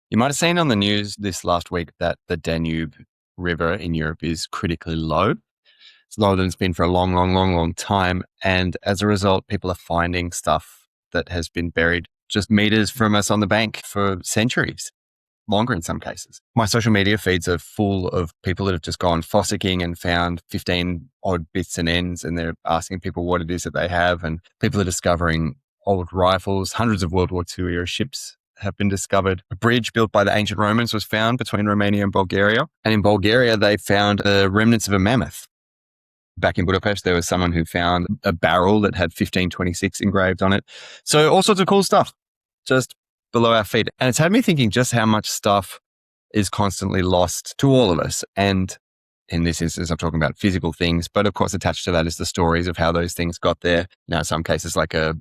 You might have seen on the news this last week that the Danube River in Europe is critically low. It's lower than it's been for a long, long, long, long time. And as a result, people are finding stuff that has been buried just meters from us on the bank for centuries, longer in some cases. My social media feeds are full of people that have just gone fossicking and found 15 odd bits and ends, and they're asking people what it is that they have. And people are discovering old rifles. Hundreds of World War II era ships have been discovered. A bridge built by the ancient Romans was found between Romania and Bulgaria. And in Bulgaria, they found the remnants of a mammoth. Back in Budapest, there was someone who found a barrel that had 1526 engraved on it. So all sorts of cool stuff just below our feet. And it's had me thinking just how much stuff is constantly lost to all of us. And in this instance, I'm talking about physical things, but of course, attached to that is the stories of how those things got there. Now, in some cases, like a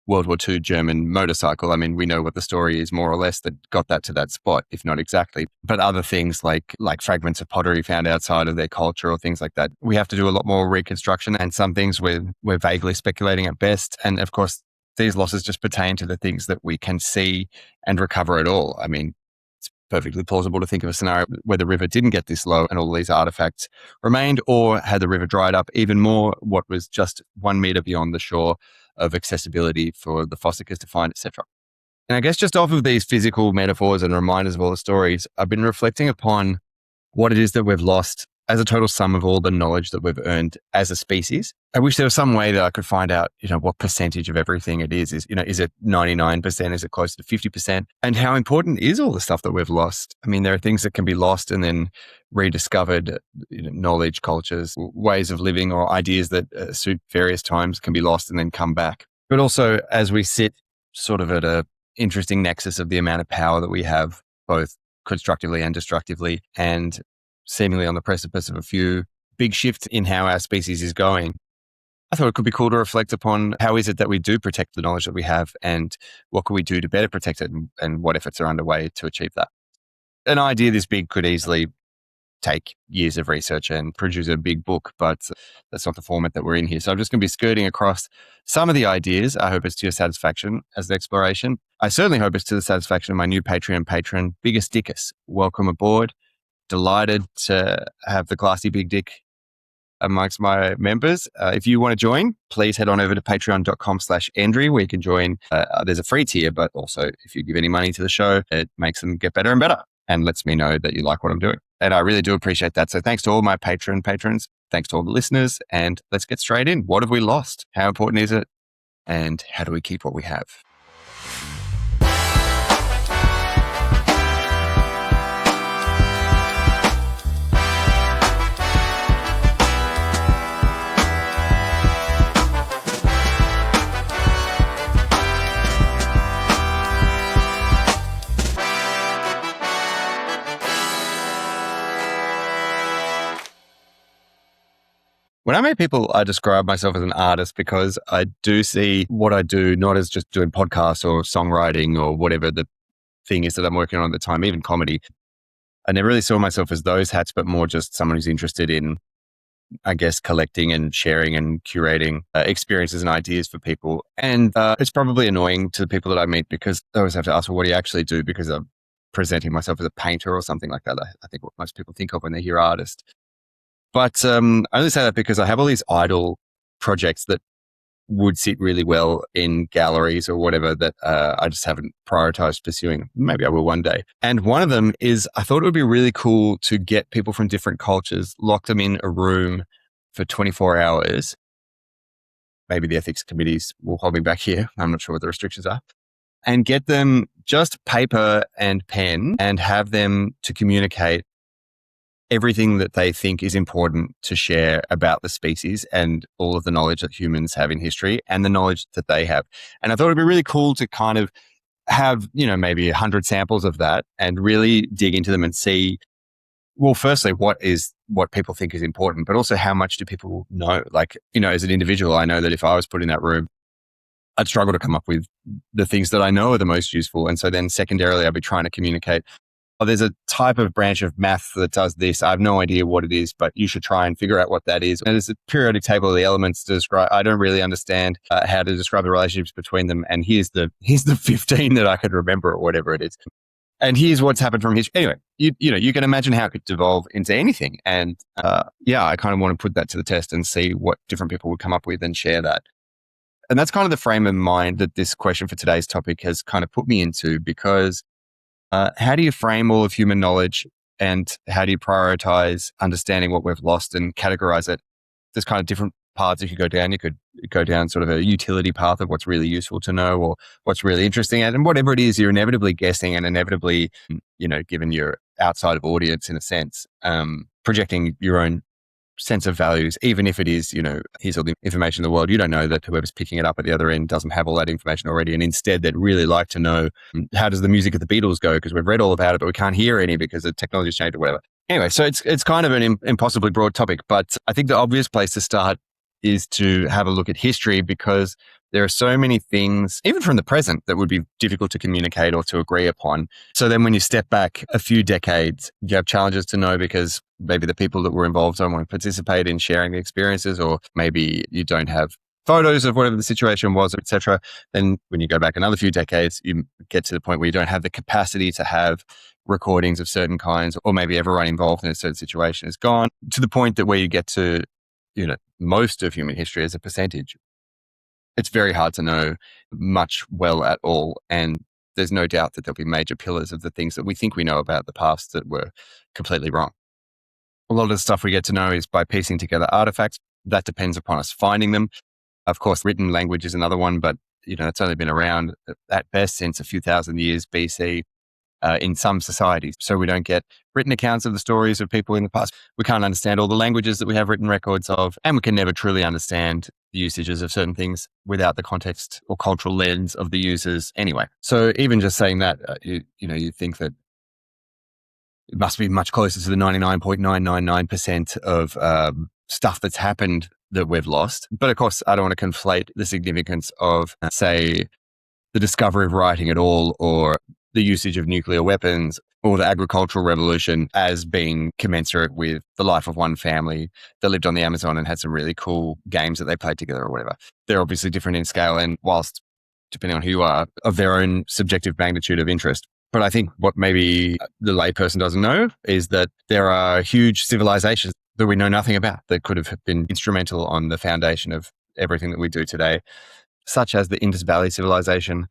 World War II German motorcycle. I mean, we know what the story is more or less that got that to that spot, if not exactly. But other things like fragments of pottery found outside of their culture or things like that, we have to do a lot more reconstruction. And some things we're vaguely speculating at best. And of course, these losses just pertain to the things that we can see and recover at all. I mean, it's perfectly plausible to think of a scenario where the river didn't get this low and all these artifacts remained, or had the river dried up even more, what was just 1 meter beyond the shore of accessibility for the fossickers to find, etc. And I guess just off of these physical metaphors and reminders of all the stories, I've been reflecting upon what it is that we've lost as a total sum of all the knowledge that we've earned as a species. I wish there was some way that I could find out, what percentage of everything it is. Is it 99%? Is it close to 50%? And how important is all the stuff that we've lost? I mean, there are things that can be lost and then rediscovered, knowledge, cultures, ways of living, or ideas that suit various times can be lost and then come back. But also, as we sit sort of at a interesting nexus of the amount of power that we have, both constructively and destructively, and seemingly on the precipice of a few big shifts in how our species is going, I thought it could be cool to reflect upon how is it that we do protect the knowledge that we have, and what can we do to better protect it, and what efforts are underway to achieve that. An idea this big could easily take years of research and produce a big book, but that's not the format that we're in here. So I'm just going to be skirting across some of the ideas. I hope it's to your satisfaction as an exploration. I certainly hope it's to the satisfaction of my new Patreon patron, Biggest Dickus. Welcome aboard. Delighted to have the classy big dick amongst my members. If you want to join, please head on over to patreon.com/Andrew, where you can join. There's a free tier, but also if you give any money to the show, it makes them get better and better and lets me know that you like what I'm doing. And I really do appreciate that. So thanks to all my patrons. Thanks to all the listeners. And let's get straight in. What have we lost? How important is it? And how do we keep what we have? When I meet people, I describe myself as an artist because I do see what I do not as just doing podcasts or songwriting or whatever the thing is that I'm working on at the time, even comedy. I never really saw myself as those hats, but more just someone who's interested in, I guess, collecting and sharing and curating experiences and ideas for people. And it's probably annoying to the people that I meet because I always have to ask, well, what do you actually do? Because I'm presenting myself as a painter or something like that. I think what most people think of when they hear artist. But I only say that because I have all these idle projects that would sit really well in galleries or whatever that I just haven't prioritized pursuing. Maybe I will one day. And one of them is I thought it would be really cool to get people from different cultures, lock them in a room for 24 hours. Maybe the ethics committees will hold me back here. I'm not sure what the restrictions are. And get them just paper and pen and have them to communicate everything that they think is important to share about the species and all of the knowledge that humans have in history and the knowledge that they have. And I thought it'd be really cool to kind of have, maybe 100 samples of that and really dig into them and see, well, firstly, what people think is important, but also how much do people know? Like, as an individual, I know that if I was put in that room, I'd struggle to come up with the things that I know are the most useful. And so then secondarily, I'd be trying to communicate, there's a type of branch of math that does this. I have no idea what it is, but you should try and figure out what that is. And there's a periodic table of the elements to describe. I don't really understand how to describe the relationships between them. And here's the 15 that I could remember or whatever it is. And here's what's happened from history. Anyway, you can imagine how it could devolve into anything. And I kind of want to put that to the test and see what different people would come up with and share that. And that's kind of the frame of mind that this question for today's topic has kind of put me into, because how do you frame all of human knowledge, and how do you prioritize understanding what we've lost and categorize it? There's kind of different paths you could go down. You could go down sort of a utility path of what's really useful to know or what's really interesting. And whatever it is, you're inevitably guessing and inevitably, given your outside of audience in a sense, projecting your own sense of values, even if it is, here's all the information in the world. You don't know that whoever's picking it up at the other end doesn't have all that information already. And instead, they'd really like to know, how does the music of the Beatles go? Because we've read all about it, but we can't hear any because the technology's changed or whatever. Anyway, so it's kind of an impossibly broad topic, but I think the obvious place to start is to have a look at history, because there are so many things, even from the present, that would be difficult to communicate or to agree upon. So then when you step back a few decades, you have challenges to know, because maybe the people that were involved don't want to participate in sharing the experiences, or maybe you don't have photos of whatever the situation was, etc. Then when you go back another few decades, you get to the point where you don't have the capacity to have recordings of certain kinds, or maybe everyone involved in a certain situation is gone, to the point that where you get to, most of human history as a percentage. It's very hard to know much well at all. And there's no doubt that there'll be major pillars of the things that we think we know about the past that were completely wrong. A lot of the stuff we get to know is by piecing together artifacts. That depends upon us finding them. Of course, written language is another one, but it's only been around at best since a few thousand years BC in some societies. So we don't get written accounts of the stories of people in the past. We can't understand all the languages that we have written records of, and we can never truly understand the usages of certain things without the context or cultural lens of the users anyway. So even just saying that, you think that it must be much closer to the 99.999% of stuff that's happened that we've lost. But of course, I don't want to conflate the significance of, say, the discovery of writing at all, or the usage of nuclear weapons, or the agricultural revolution as being commensurate with the life of one family that lived on the Amazon and had some really cool games that they played together or whatever. They're obviously different in scale, and whilst, depending on who you are, of their own subjective magnitude of interest. But I think what maybe the layperson doesn't know is that there are huge civilizations that we know nothing about that could have been instrumental on the foundation of everything that we do today, such as the Indus Valley civilization,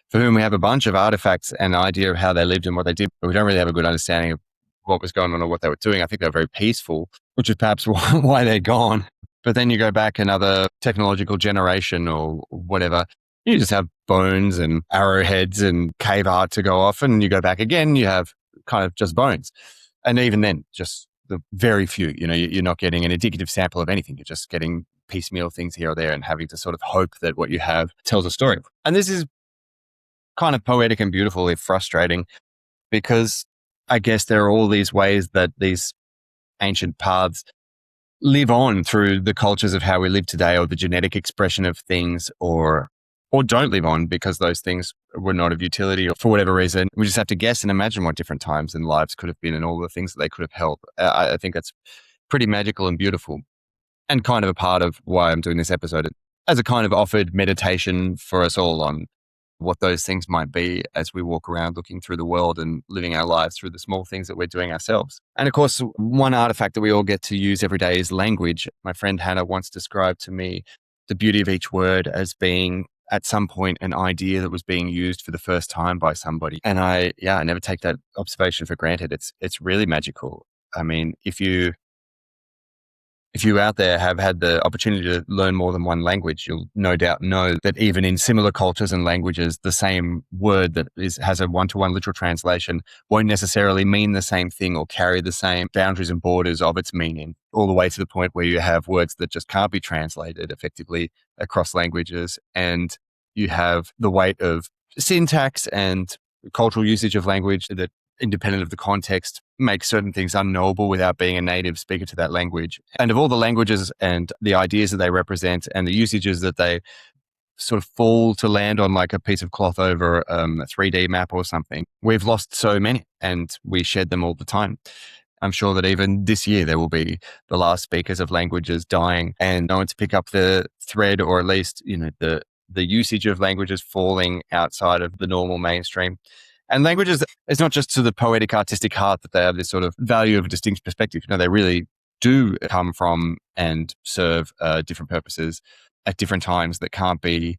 for whom we have a bunch of artifacts and an idea of how they lived and what they did, but we don't really have a good understanding of what was going on or what they were doing. I think they were very peaceful, which is perhaps why they're gone. But then you go back another technological generation or whatever, you just have bones and arrowheads and cave art to go off, and you go back again, you have kind of just bones. And even then, just the very few, you're not getting an indicative sample of anything. You're just getting piecemeal things here or there and having to sort of hope that what you have tells a story. And this is kind of poetic and beautiful, if frustrating, because I guess there are all these ways that these ancient paths live on through the cultures of how we live today, or the genetic expression of things, or don't live on because those things were not of utility or for whatever reason. We just have to guess and imagine what different times and lives could have been and all the things that they could have held. I think that's pretty magical and beautiful, and kind of a part of why I'm doing this episode as a kind of offered meditation for us all on what those things might be as we walk around looking through the world and living our lives through the small things that we're doing ourselves. And of course, one artifact that we all get to use every day is language. My friend Hannah once described to me the beauty of each word as being at some point an idea that was being used for the first time by somebody. And I never take that observation for granted. It's really magical. I mean, if you out there have had the opportunity to learn more than one language, you'll no doubt know that even in similar cultures and languages, the same word that has a one-to-one literal translation won't necessarily mean the same thing or carry the same boundaries and borders of its meaning, all the way to the point where you have words that just can't be translated effectively across languages. And you have the weight of syntax and cultural usage of language that, independent of the context, make certain things unknowable without being a native speaker to that language. And of all the languages and the ideas that they represent and the usages that they sort of fall to land on like a piece of cloth over a 3D map or something, we've lost so many and we shed them all the time. I'm sure that even this year there will be the last speakers of languages dying and no one to pick up the thread, or at least, the usage of languages falling outside of the normal mainstream. And languages, it's not just to the poetic, artistic heart that they have this sort of value of a distinct perspective. They really do come from and serve different purposes at different times that can't be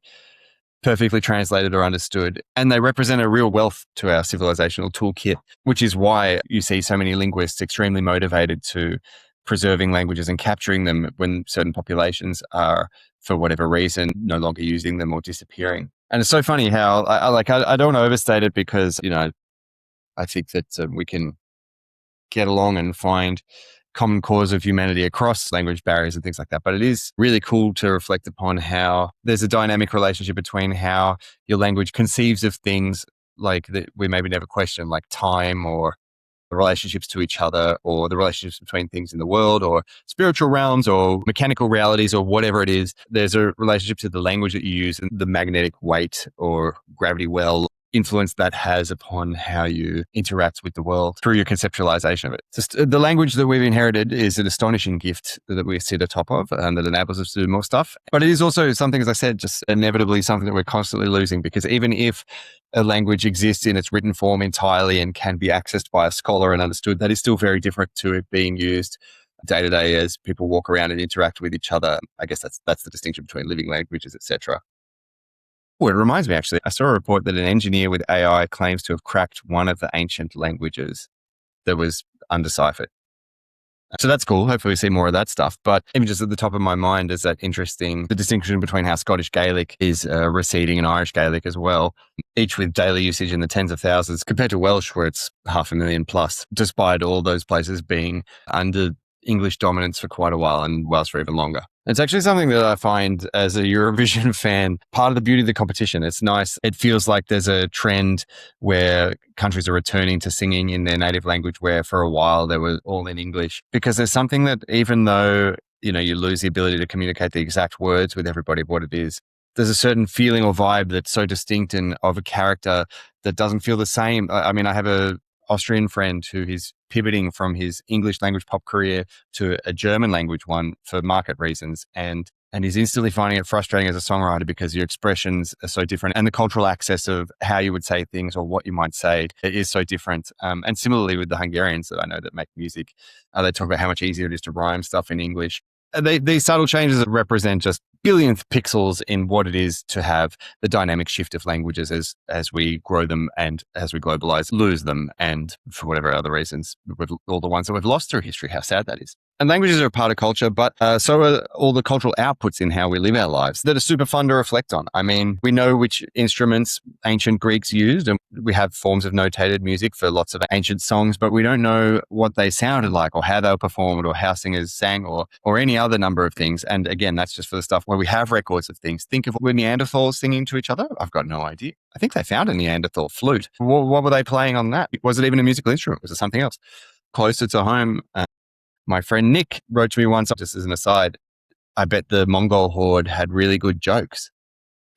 perfectly translated or understood. And they represent a real wealth to our civilizational toolkit, which is why you see so many linguists extremely motivated to preserving languages and capturing them when certain populations are, for whatever reason, no longer using them or disappearing. And it's so funny how I don't want to overstate it because, I think that we can get along and find common cause of humanity across language barriers and things like that. But it is really cool to reflect upon how there's a dynamic relationship between how your language conceives of things like that we maybe never question, like time or the relationships to each other or the relationships between things in the world or spiritual realms or mechanical realities or whatever it is. There's a relationship to the language that you use and the magnetic weight or gravity well influence that has upon how you interact with the world through your conceptualization of it. Just the language that we've inherited is an astonishing gift that we sit atop of and that enables us to do more stuff. But it is also something, as I said, just inevitably something that we're constantly losing, because even if a language exists in its written form entirely and can be accessed by a scholar and understood, that is still very different to it being used day to day as people walk around and interact with each other. I guess that's the distinction between living languages, etc. Oh, it reminds me, actually, I saw a report that an engineer with AI claims to have cracked one of the ancient languages that was undeciphered. So that's cool. Hopefully we see more of that stuff. But images at the top of my mind is that interesting, the distinction between how Scottish Gaelic is receding and Irish Gaelic as well, each with daily usage in the tens of thousands compared to Welsh, where it's 500,000 plus, despite all those places being under English dominance for quite a while and Welsh for even longer. It's actually something that I find as a Eurovision fan, part of the beauty of the competition. It's nice. It feels like there's a trend where countries are returning to singing in their native language, where for a while they were all in English, because there's something that even though, you lose the ability to communicate the exact words with everybody of what it is, there's a certain feeling or vibe that's so distinct and of a character that doesn't feel the same. I mean, I have a Austrian friend who is pivoting from his English language pop career to a German language one for market reasons. And he's instantly finding it frustrating as a songwriter because your expressions are so different and the cultural access of how you would say things or what you might say is so different. And similarly with the Hungarians that I know that make music, they talk about how much easier it is to rhyme stuff in English. These subtle changes represent just billionth pixels in what it is to have the dynamic shift of languages as we grow them and as we globalize, lose them, and for whatever other reasons, with all the ones that we've lost through history. How sad that is. And languages are a part of culture, but so are all the cultural outputs in how we live our lives that are super fun to reflect on. I mean, we know which instruments ancient Greeks used, and we have forms of notated music for lots of ancient songs, but we don't know what they sounded like or how they were performed or how singers sang or any other number of things. And again, that's just for the stuff where we have records of things. Think of when Neanderthals singing to each other. I've got no idea. I think they found a Neanderthal flute. What were they playing on that? Was it even a musical instrument? Was it something else? Closer to home, my friend Nick wrote to me once, just as an aside, I bet the Mongol horde had really good jokes.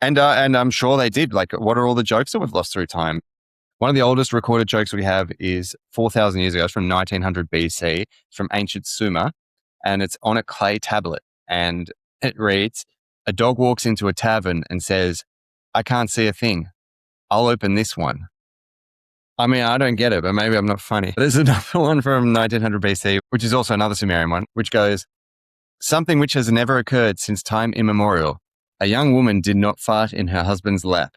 And I'm sure they did. Like, what are all the jokes that we've lost through time? One of the oldest recorded jokes we have is 4,000 years ago. It's from 1900 BC. It's from ancient Sumer, and it's on a clay tablet. And it reads, a dog walks into a tavern and says, I can't see a thing. I'll open this one. I mean, I don't get it, but maybe I'm not funny. There's another one from 1900 BC, which is also another Sumerian one, which goes, something which has never occurred since time immemorial. A young woman did not fart in her husband's lap.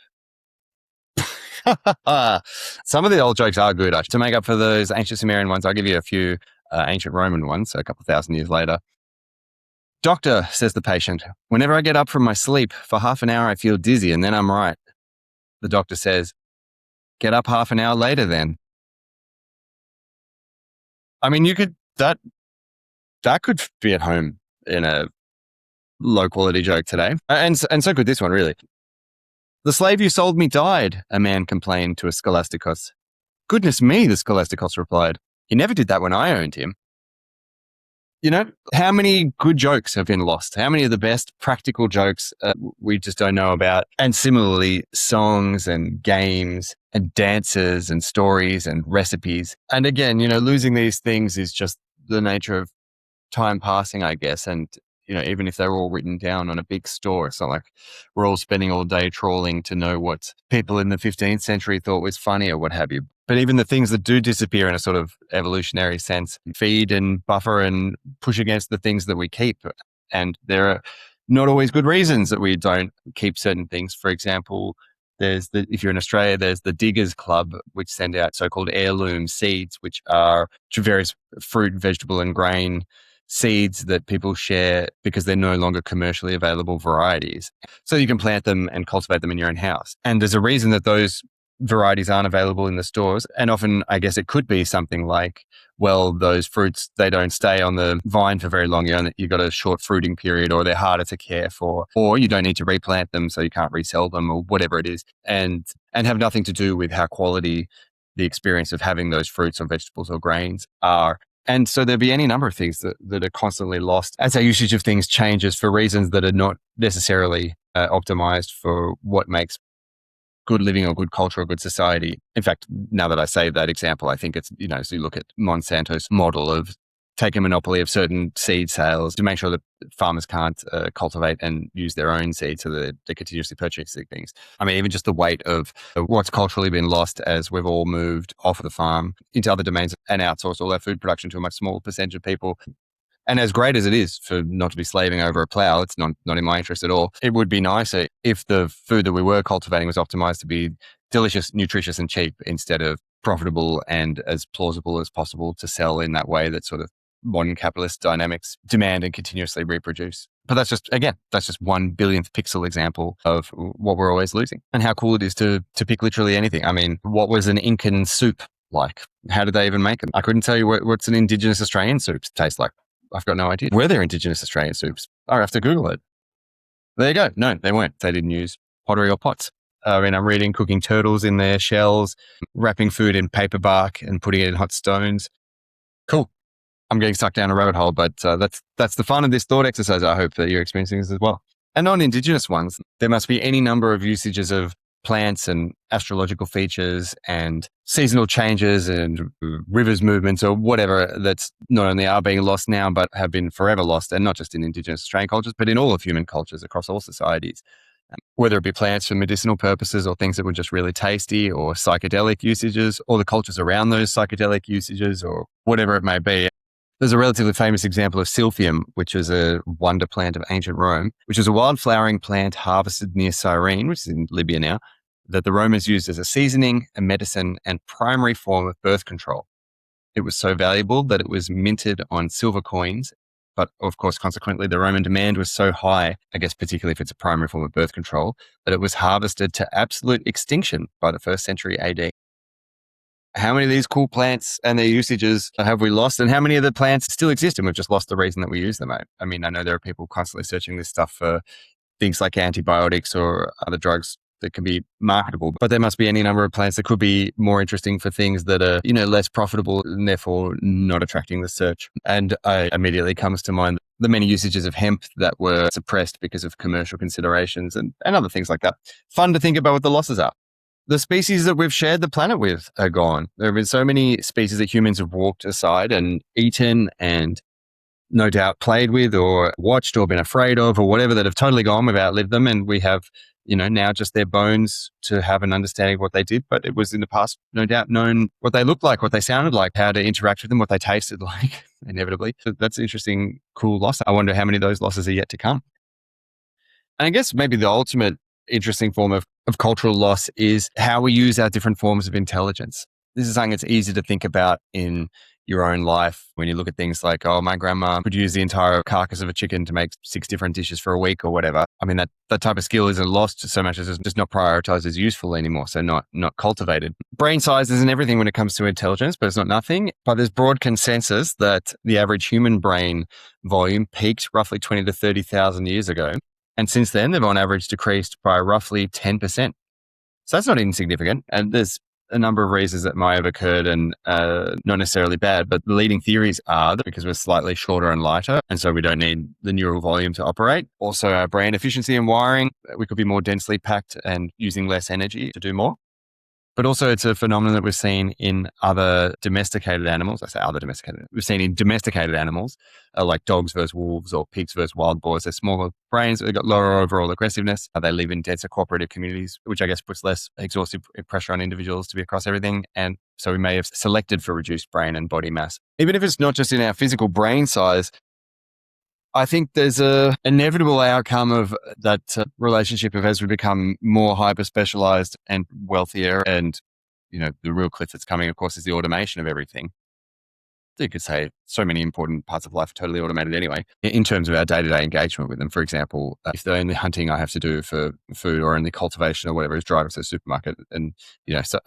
Some of the old jokes are good. To make up for those ancient Sumerian ones, I'll give you a few ancient Roman ones, so a couple thousand years later. Doctor, says the patient, whenever I get up from my sleep, for half an hour I feel dizzy and then I'm right. The doctor says, get up half an hour later then. I mean, that could be at home in a low quality joke today. And so could this one, really. The slave you sold me died, a man complained to a scholasticos. Goodness me, the scholasticos replied. He never did that when I owned him. How many good jokes have been lost? How many of the best practical jokes we just don't know about? And similarly, songs and games and dances and stories and recipes. And again, losing these things is just the nature of time passing, I guess. And, even if they're all written down on a big store, it's not like we're all spending all day trawling to know what people in the 15th century thought was funny or what have you. But even the things that do disappear in a sort of evolutionary sense feed and buffer and push against the things that we keep. And there are not always good reasons that we don't keep certain things. For example, if you're in Australia, there's the Diggers Club, which send out so-called heirloom seeds, which are various fruit, vegetable, and grain seeds that people share because they're no longer commercially available varieties. So you can plant them and cultivate them in your own house. And there's a reason that those varieties aren't available in the stores. And often, I guess it could be something like, well, those fruits, they don't stay on the vine for very long. You've got a short fruiting period, or they're harder to care for, or you don't need to replant them, so you can't resell them, or whatever it is. And have nothing to do with how quality the experience of having those fruits or vegetables or grains are. And so there'll be any number of things that are constantly lost as our usage of things changes for reasons that are not necessarily optimized for what makes good living or good culture or good society. In fact, now that I say that example, I think it's, so you look at Monsanto's model of take a monopoly of certain seed sales to make sure that farmers can't cultivate and use their own seed, so that they're continuously purchasing things. I mean, even just the weight of what's culturally been lost as we've all moved off of the farm into other domains and outsourced all our food production to a much smaller percentage of people. And as great as it is for not to be slaving over a plow, it's not in my interest at all. It would be nicer if the food that we were cultivating was optimized to be delicious, nutritious, and cheap instead of profitable and as plausible as possible to sell in that way that sort of modern capitalist dynamics demand and continuously reproduce. But that's just 1 billionth pixel example of what we're always losing, and how cool it is to pick literally anything. I mean, what was an Incan soup like? How did they even make it? I couldn't tell you what's an Indigenous Australian soup taste like. I've got no idea. Were there Indigenous Australian soups? I have to Google it. There you go. No, they weren't. They didn't use pottery or pots. I mean, I'm reading cooking turtles in their shells, wrapping food in paper bark and putting it in hot stones. Cool. I'm getting sucked down a rabbit hole, but that's the fun of this thought exercise. I hope that you're experiencing this as well. And on Indigenous ones, there must be any number of usages of plants and astrological features and seasonal changes and rivers movements or whatever that's not only are being lost now, but have been forever lost, and not just in Indigenous Australian cultures, but in all of human cultures across all societies. Whether it be plants for medicinal purposes or things that were just really tasty, or psychedelic usages, or the cultures around those psychedelic usages, or whatever it may be. There's a relatively famous example of silphium, which is a wonder plant of ancient Rome, which is a wild flowering plant harvested near Cyrene, which is in Libya now, that the Romans used as a seasoning, a medicine, and primary form of birth control. It was so valuable that it was minted on silver coins, but of course, consequently, the Roman demand was so high, I guess particularly if it's a primary form of birth control, that it was harvested to absolute extinction by the 1st century AD. How many of these cool plants and their usages have we lost, and how many of the plants still exist and we've just lost the reason that we use them? I mean, I know there are people constantly searching this stuff for things like antibiotics or other drugs that can be marketable, but there must be any number of plants that could be more interesting for things that are, less profitable and therefore not attracting the search. And immediately comes to mind the many usages of hemp that were suppressed because of commercial considerations and other things like that. Fun to think about what the losses are. The species that we've shared the planet with are gone. There have been so many species that humans have walked aside and eaten and no doubt played with or watched or been afraid of or whatever, that have totally gone. We've outlived them, and we have, now just their bones to have an understanding of what they did. But it was in the past, no doubt, known what they looked like, what they sounded like, how to interact with them, what they tasted like, inevitably. So that's an interesting, cool loss. I wonder how many of those losses are yet to come. And I guess maybe the ultimate interesting form of cultural loss is how we use our different forms of intelligence. This is something that's easy to think about in your own life when you look at things like, oh, my grandma could use the entire carcass of a chicken to make 6 different dishes for a week or whatever. I mean, that type of skill isn't lost so much as it's just not prioritized as useful anymore, so not cultivated. Brain size isn't everything when it comes to intelligence, but it's not nothing. But there's broad consensus that the average human brain volume peaked roughly 20 to 30,000 years ago. And since then, they've on average decreased by roughly 10%. So that's not insignificant. And there's a number of reasons that might have occurred, and not necessarily bad, but the leading theories are that because we're slightly shorter and lighter, and so we don't need the neural volume to operate. Also, our brain efficiency and wiring, we could be more densely packed and using less energy to do more. But also it's a phenomenon that we've seen in other domesticated animals. I say other domesticated. We've seen in domesticated animals, like dogs versus wolves or pigs versus wild boars. They're smaller brains. They've got lower overall aggressiveness. They live in denser cooperative communities, which I guess puts less exhaustive pressure on individuals to be across everything. And so we may have selected for reduced brain and body mass. Even if it's not just in our physical brain size, I think there's a inevitable outcome of that relationship of as we become more hyper specialized and wealthier, and the real cliff that's coming, of course, is the automation of everything. You could say so many important parts of life are totally automated anyway, in terms of our day-to-day engagement with them. For example, if the only hunting I have to do for food or only cultivation or whatever is driving to the supermarket, and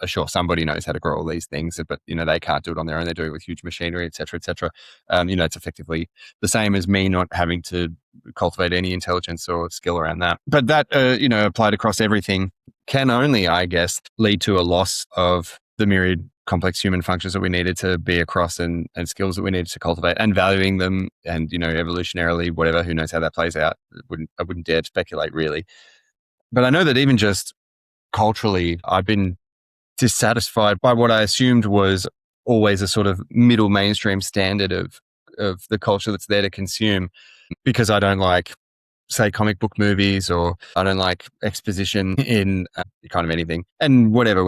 sure, somebody knows how to grow all these things, but they can't do it on their own. They do it with huge machinery, etc., etc. It's effectively the same as me not having to cultivate any intelligence or skill around that. But that applied across everything can only, I guess, lead to a loss of the myriad complex human functions that we needed to be across, and skills that we needed to cultivate, and valuing them, and evolutionarily, whatever, who knows how that plays out. I wouldn't dare to speculate, really. But I know that even just culturally, I've been dissatisfied by what I assumed was always a sort of middle mainstream standard of the culture that's there to consume, because I don't like, say, comic book movies, or I don't like exposition in kind of anything, and whatever.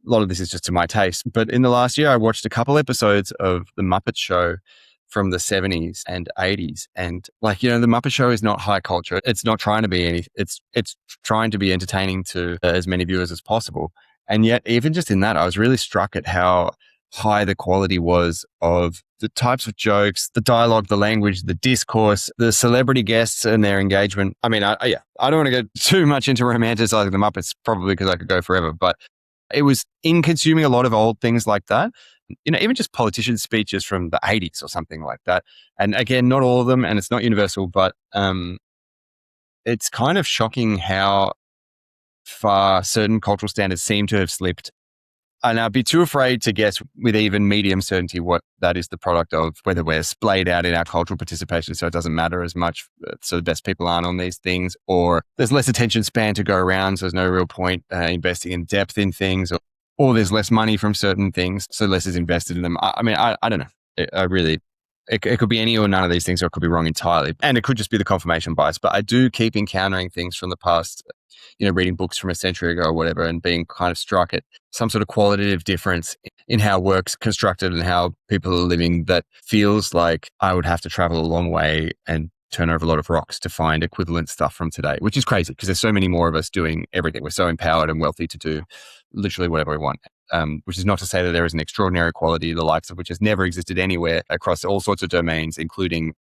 A lot of this is just to my taste. But in the last year, I watched a couple episodes of The Muppet Show from the 70s and 80s. And the Muppet Show is not high culture. It's not trying to be anything. It's trying to be entertaining to as many viewers as possible. And yet, even just in that, I was really struck at how high the quality was of the types of jokes, the dialogue, the language, the discourse, the celebrity guests and their engagement. I mean, I don't want to go too much into romanticizing the Muppets, probably because I could go forever, but it was in consuming a lot of old things like that. Even just politician speeches from the 80s or something like that. And again, not all of them, and it's not universal, but it's kind of shocking how far certain cultural standards seem to have slipped. And I'd be too afraid to guess with even medium certainty what that is the product of, whether we're splayed out in our cultural participation so it doesn't matter as much, so the best people aren't on these things, or there's less attention span to go around, so there's no real point investing in depth in things, or there's less money from certain things, so less is invested in them. I don't know. It could be any or none of these things, or it could be wrong entirely. And it could just be the confirmation bias. But I do keep encountering things from the past, reading books from a century ago or whatever, and being kind of struck at some sort of qualitative difference in how work's constructed and how people are living, that feels like I would have to travel a long way and turn over a lot of rocks to find equivalent stuff from today, which is crazy because there's so many more of us doing everything. We're so empowered and wealthy to do literally whatever we want. Which is not to say that there is an extraordinary quality, the likes of which has never existed anywhere across all sorts of domains, including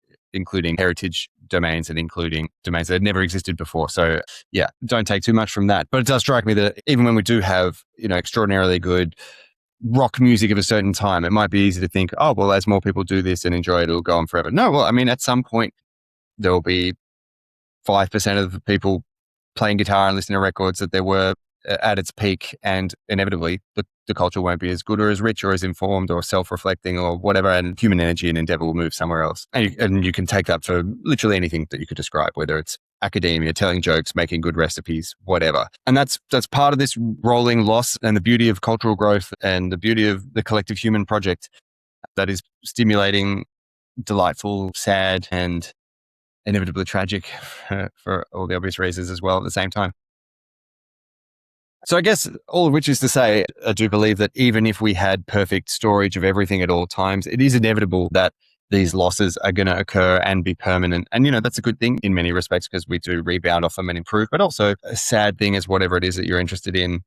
heritage domains and including domains that had never existed before. So yeah, don't take too much from that. But it does strike me that even when we do have, extraordinarily good rock music of a certain time, it might be easy to think, oh, well, as more people do this and enjoy it, it'll go on forever. No, well, I mean, at some point, there will be 5% of the people playing guitar and listening to records that there were at its peak, and inevitably the culture won't be as good or as rich or as informed or self-reflecting or whatever, and human energy and endeavor will move somewhere else. And you can take that for literally anything that you could describe, whether it's academia, telling jokes, making good recipes, whatever. And that's part of this rolling loss and the beauty of cultural growth and the beauty of the collective human project that is stimulating, delightful, sad, and inevitably tragic for all the obvious reasons as well at the same time. So I guess all of which is to say, I do believe that even if we had perfect storage of everything at all times, it is inevitable that these losses are going to occur and be permanent. And, that's a good thing in many respects because we do rebound off them and improve. But also a sad thing is whatever it is that you're interested in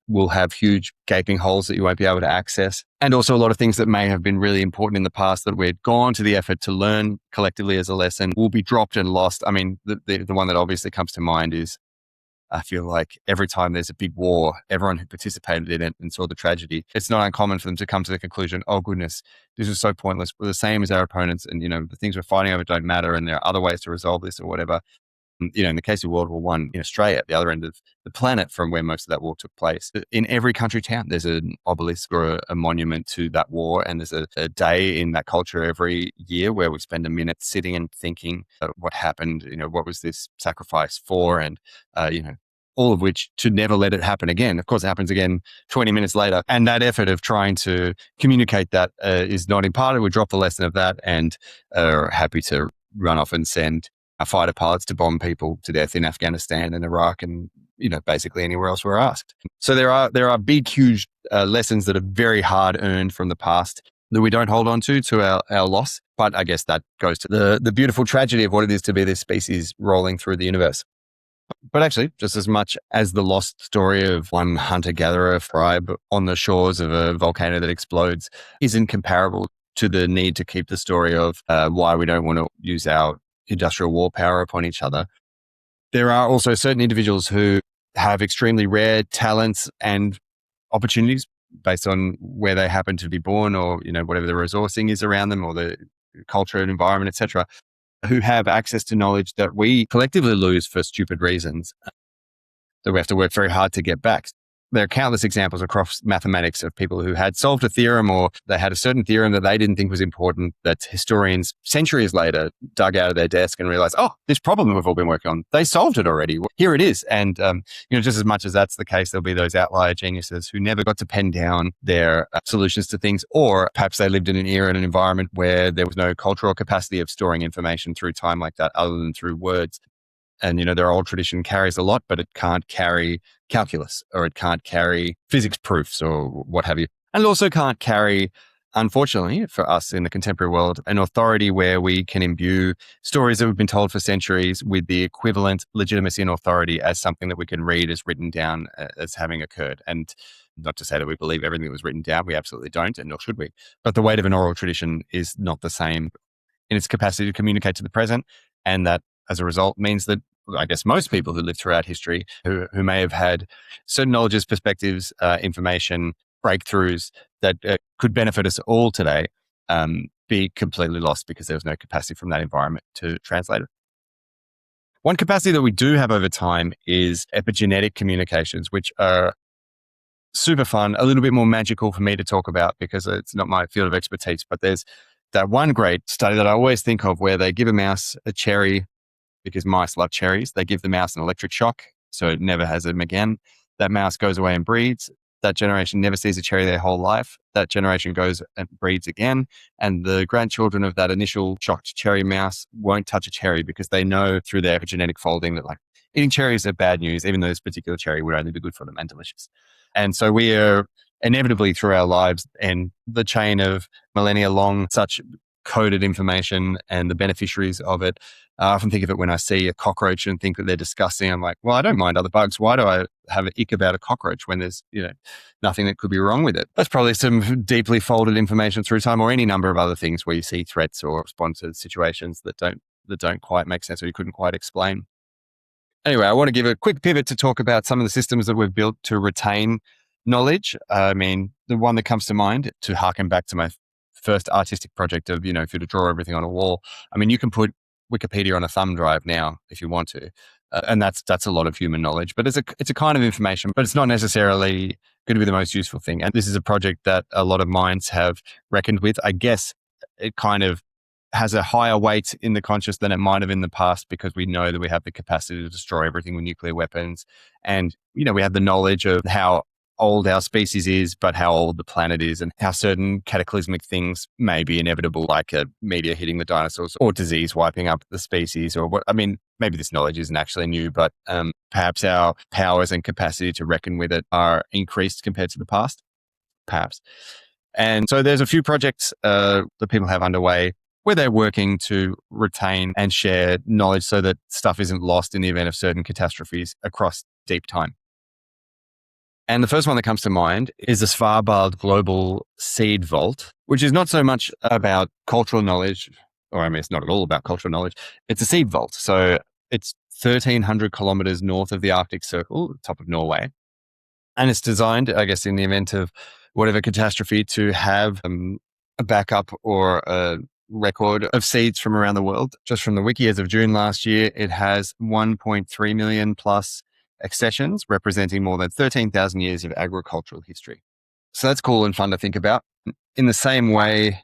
will have huge gaping holes that you won't be able to access. And also a lot of things that may have been really important in the past that we'd gone to the effort to learn collectively as a lesson will be dropped and lost. I mean, the one that obviously comes to mind is, I feel like every time there's a big war, everyone who participated in it and saw the tragedy, it's not uncommon for them to come to the conclusion, oh goodness, this is so pointless. We're the same as our opponents, and the things we're fighting over don't matter, and there are other ways to resolve this or whatever. In the case of World War One in Australia, at the other end of the planet from where most of that war took place, in every country town, there's an obelisk or a monument to that war. And there's a day in that culture every year where we spend a minute sitting and thinking what happened, what was this sacrifice for? And, all of which to never let it happen again. Of course, it happens again 20 minutes later. And that effort of trying to communicate that is not imparted. We drop the lesson of that and are happy to run off and send our fighter pilots to bomb people to death in Afghanistan and Iraq and, basically anywhere else we're asked. So there are big, huge lessons that are very hard earned from the past that we don't hold on to our loss. But I guess that goes to the beautiful tragedy of what it is to be this species rolling through the universe. But actually, just as much as the lost story of one hunter-gatherer tribe on the shores of a volcano that explodes isn't comparable to the need to keep the story of why we don't want to use our industrial war power upon each other. There are also certain individuals who have extremely rare talents and opportunities based on where they happen to be born or, whatever the resourcing is around them or the culture and environment, etc., who have access to knowledge that we collectively lose for stupid reasons that we have to work very hard to get back. There are countless examples across mathematics of people who had solved a theorem or they had a certain theorem that they didn't think was important that historians centuries later dug out of their desk and realized, oh, this problem we've all been working on, they solved it already. Here it is. And, just as much as that's the case, there'll be those outlier geniuses who never got to pen down their solutions to things, or perhaps they lived in an era and an environment where there was no cultural capacity of storing information through time like that other than through words. And, their old tradition carries a lot, but it can't carry calculus or it can't carry physics proofs or what have you. And it also can't carry, unfortunately, for us in the contemporary world, an authority where we can imbue stories that have been told for centuries with the equivalent legitimacy and authority as something that we can read as written down as having occurred. And not to say that we believe everything that was written down, we absolutely don't, and nor should we. But the weight of an oral tradition is not the same in its capacity to communicate to the present. And that, as a result, means that I guess most people who live throughout history who may have had certain knowledges, perspectives, information, breakthroughs that could benefit us all today be completely lost because there was no capacity from that environment to translate it. One capacity that we do have over time is epigenetic communications, which are super fun, a little bit more magical for me to talk about because it's not my field of expertise. But there's that one great study that I always think of where they give a mouse a cherry because mice love cherries. They give the mouse an electric shock, so it never has them again. That mouse goes away and breeds. That generation never sees a cherry their whole life. That generation goes and breeds again. And the grandchildren of that initial shocked cherry mouse won't touch a cherry because they know through their epigenetic folding that eating cherries are bad news, even though this particular cherry would only be good for them and delicious. And so we are inevitably through our lives and the chain of millennia long, such coded information and the beneficiaries of it. I often think of it when I see a cockroach and think that they're disgusting. I'm like, well, I don't mind other bugs. Why do I have an ick about a cockroach when there's, nothing that could be wrong with it? That's probably some deeply folded information through time or any number of other things where you see threats or respond to situations that don't quite make sense or you couldn't quite explain. Anyway, I want to give a quick pivot to talk about some of the systems that we've built to retain knowledge. I mean, the one that comes to mind to harken back to my first artistic project of, if you were to draw everything on a wall, I mean, you can put Wikipedia on a thumb drive now if you want to. And that's a lot of human knowledge, but it's a kind of information, but it's not necessarily going to be the most useful thing. And this is a project that a lot of minds have reckoned with. I guess it kind of has a higher weight in the conscious than it might have in the past because we know that we have the capacity to destroy everything with nuclear weapons. And, we have the knowledge of how old our species is, but how old the planet is and how certain cataclysmic things may be inevitable, like a meteor hitting the dinosaurs or disease wiping up the species or what. I mean, maybe this knowledge isn't actually new, but perhaps our powers and capacity to reckon with it are increased compared to the past, perhaps. And so there's a few projects that people have underway where they're working to retain and share knowledge so that stuff isn't lost in the event of certain catastrophes across deep time. And the first one that comes to mind is the Svalbard Global Seed Vault, which is not so much about cultural knowledge, or I mean, it's not at all about cultural knowledge. It's a seed vault. So it's 1,300 kilometers north of the Arctic Circle, top of Norway. And it's designed, I guess, in the event of whatever catastrophe to have a backup or a record of seeds from around the world. Just from the wiki as of June last year, it has 1.3 million plus accessions representing more than 13,000 years of agricultural history. So that's cool and fun to think about. In the same way,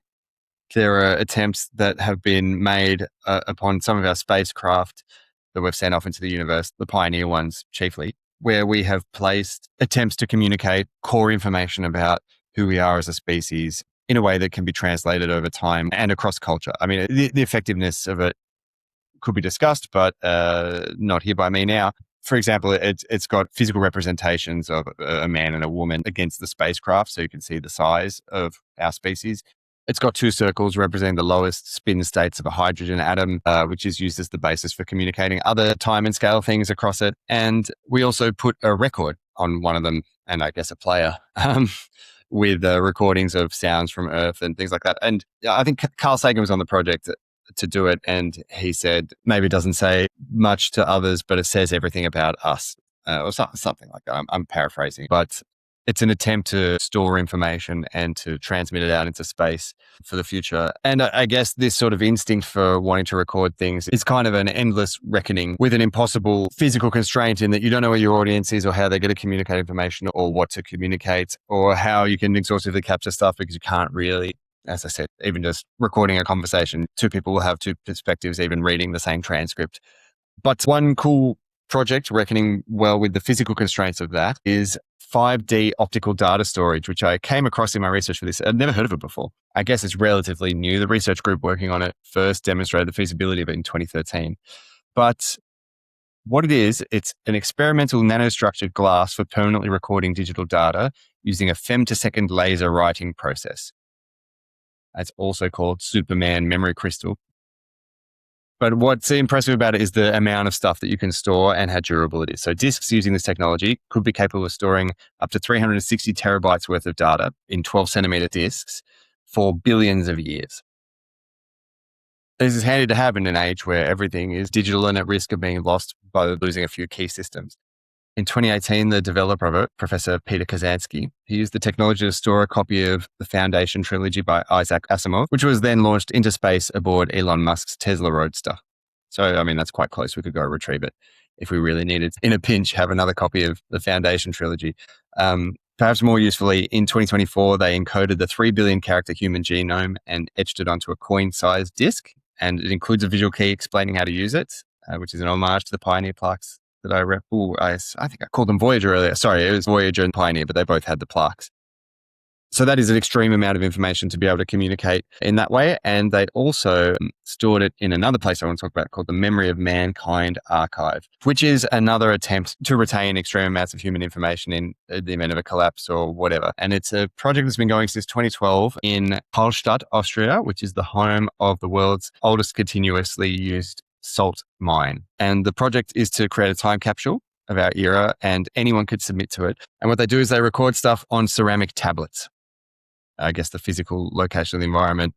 there are attempts that have been made upon some of our spacecraft that we've sent off into the universe, the Pioneer ones chiefly, where we have placed attempts to communicate core information about who we are as a species in a way that can be translated over time and across culture. I mean, the effectiveness of it could be discussed, but not here by me now. For example, it's got physical representations of a man and a woman against the spacecraft, so you can see the size of our species. It's got two circles representing the lowest spin states of a hydrogen atom, which is used as the basis for communicating other time and scale things across it. And we also put a record on one of them, and I guess a player, with recordings of sounds from Earth and things like that. And I think Carl Sagan was on the project to do it, and he said maybe it doesn't say much to others, but it says everything about us, or something like that. I'm paraphrasing, but it's an attempt to store information and to transmit it out into space for the future. And I guess this sort of instinct for wanting to record things is kind of an endless reckoning with an impossible physical constraint in that you don't know what your audience is or how they're going to communicate information or what to communicate or how you can exhaustively capture stuff because you can't really. As I said, even just recording a conversation, two people will have two perspectives, even reading the same transcript. But one cool project, reckoning well with the physical constraints of that, is 5D optical data storage, which I came across in my research for this. I'd never heard of it before. I guess it's relatively new. The research group working on it first demonstrated the feasibility of it in 2013. But what it is, it's an experimental nanostructured glass for permanently recording digital data using a femtosecond laser writing process. It's also called Superman memory crystal. But what's impressive about it is the amount of stuff that you can store and how durable it is. So disks using this technology could be capable of storing up to 360 terabytes worth of data in 12 centimeter disks for billions of years. This is handy to have in an age where everything is digital and at risk of being lost by losing a few key systems. In 2018, the developer of it, Professor Peter Kazansky, he used the technology to store a copy of The Foundation trilogy by Isaac Asimov, which was then launched into space aboard Elon Musk's Tesla Roadster. So, I mean, that's quite close. We could go retrieve it if we really needed. In a pinch, have another copy of The Foundation trilogy. Perhaps more usefully, in 2024, they encoded the 3 billion character human genome and etched it onto a coin-sized disk. And it includes a visual key explaining how to use it, which is an homage to the Pioneer plaques that I rep. I think I called them Voyager earlier. Sorry, it was Voyager and Pioneer, but they both had the plaques. So that is an extreme amount of information to be able to communicate in that way. And they also stored it in another place I want to talk about called the Memory of Mankind Archive, which is another attempt to retain extreme amounts of human information in the event of a collapse or whatever. And it's a project that's been going since 2012 in Hallstatt, Austria, which is the home of the world's oldest continuously used salt mine. And the project is to create a time capsule of our era, and anyone could submit to it. And what they do is they record stuff on ceramic tablets. I guess the physical location of the environment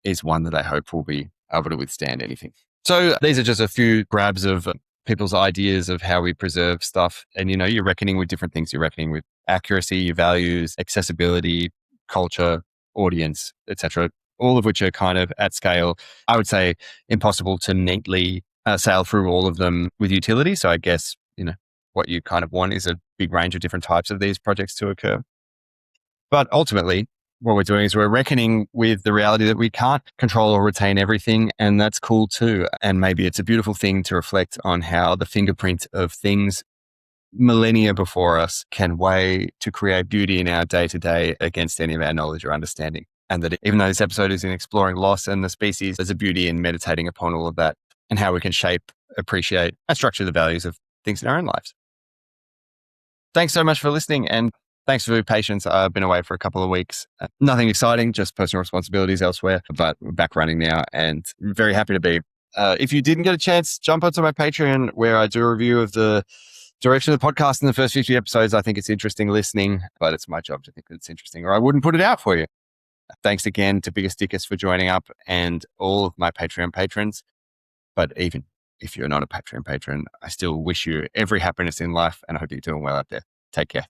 is one that I hope will be able to withstand anything. So these are just a few grabs of people's ideas of how we preserve stuff. And, you're reckoning with different things. You're reckoning with accuracy, values, accessibility, culture, audience, etc., all of which are kind of at scale. I would say impossible to neatly sail through all of them with utility. So I guess, what you kind of want is a big range of different types of these projects to occur. But ultimately, what we're doing is we're reckoning with the reality that we can't control or retain everything, and that's cool too. And maybe it's a beautiful thing to reflect on how the fingerprint of things millennia before us can weigh to create beauty in our day-to-day against any of our knowledge or understanding. And that even though this episode is in exploring loss and the species, there's a beauty in meditating upon all of that and how we can shape, appreciate, and structure the values of things in our own lives. Thanks so much for listening, and thanks for your patience. I've been away for a couple of weeks. Nothing exciting, just personal responsibilities elsewhere, but we're back running now and very happy to be. If you didn't get a chance, jump onto my Patreon where I do a review of the direction of the podcast in the first 50 episodes. I think it's interesting listening, but it's my job to think that it's interesting or I wouldn't put it out for you. Thanks again to Biggest Dickers for joining up and all of my Patreon patrons. But even if you're not a Patreon patron, I still wish you every happiness in life and I hope you're doing well out there. Take care.